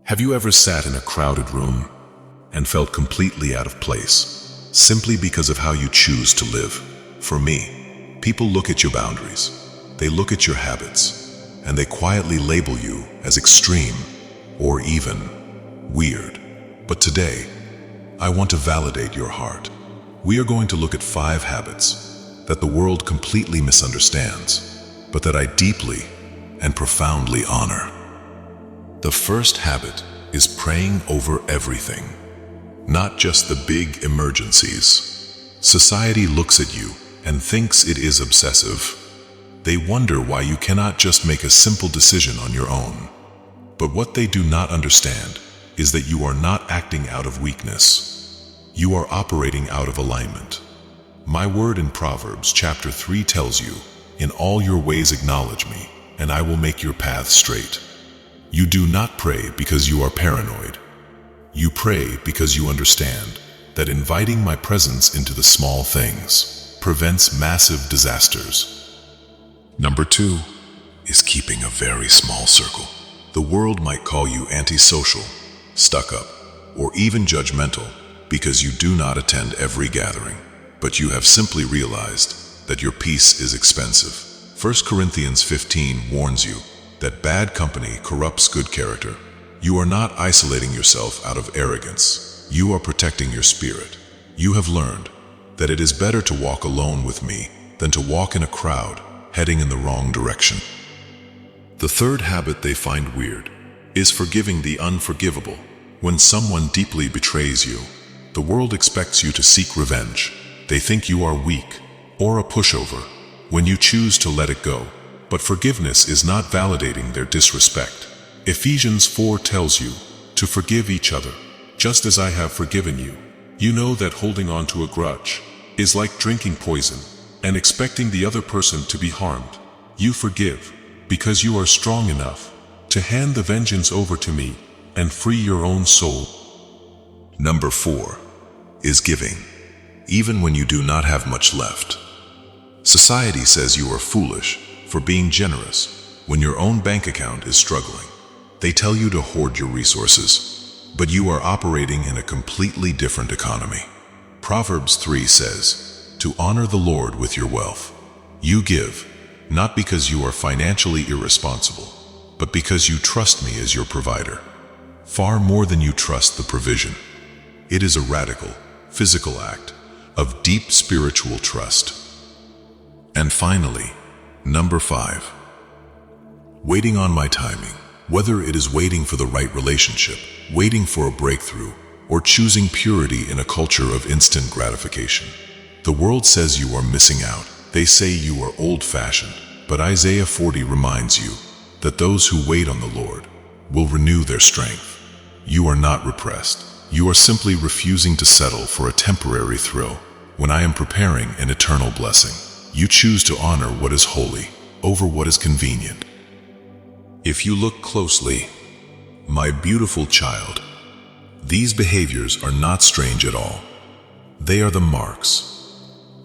Have you ever sat in a crowded room and felt completely out of place, simply because of how you choose to live? For me, people look at your boundaries, they look at your habits, and they quietly label you as extreme or even weird. But today, I want to validate your heart. We are going to look at 5 habits that the world completely misunderstands, but that I deeply and profoundly honor. The first habit is praying over everything, not just the big emergencies. Society looks at you and thinks it is obsessive. They wonder why you cannot just make a simple decision on your own. But what they do not understand is that you are not acting out of weakness. You are operating out of alignment. My word in Proverbs chapter 3 tells you, "In all your ways acknowledge me, and I will make your paths straight." You do not pray because you are paranoid. You pray because you understand that inviting my presence into the small things prevents massive disasters. Number 2 is keeping a very small circle. The world might call you antisocial, stuck up, or even judgmental because you do not attend every gathering, but you have simply realized that your peace is expensive. 1 Corinthians 15 warns you that bad company corrupts good character. You are not isolating yourself out of arrogance. You are protecting your spirit. You have learned that it is better to walk alone with me than to walk in a crowd heading in the wrong direction. The third habit they find weird is forgiving the unforgivable. When someone deeply betrays you, the world expects you to seek revenge. They think you are weak or a pushover when you choose to let it go. But forgiveness is not validating their disrespect. Ephesians 4 tells you to forgive each other, just as I have forgiven you. You know that holding on to a grudge is like drinking poison and expecting the other person to be harmed. You forgive because you are strong enough to hand the vengeance over to me and free your own soul. Number 4 is giving, even when you do not have much left. Society says you are foolish for being generous when your own bank account is struggling. They tell you to hoard your resources, but you are operating in a completely different economy. Proverbs 3 says, "To honor the Lord with your wealth." You give, not because you are financially irresponsible, but because you trust me as your provider, far more than you trust the provision. It is a radical, physical act of deep spiritual trust. And finally, Number 5, waiting on my timing. Whether it is waiting for the right relationship, waiting for a breakthrough, or choosing purity in a culture of instant gratification, the world says you are missing out. They say you are old-fashioned, but Isaiah 40 reminds you that those who wait on the Lord will renew their strength. You are not repressed. You are simply refusing to settle for a temporary thrill when I am preparing an eternal blessing. You choose to honor what is holy over what is convenient. If you look closely, my beautiful child, these behaviors are not strange at all. They are the marks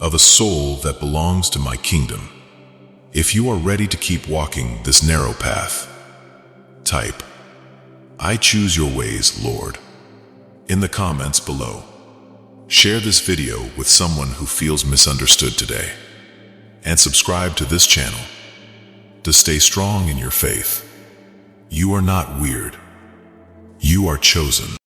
of a soul that belongs to my kingdom. If you are ready to keep walking this narrow path, type, "I choose your ways, Lord," in the comments below. Share this video with someone who feels misunderstood today. And subscribe to this channel to stay strong in your faith. You are not weird. You are chosen.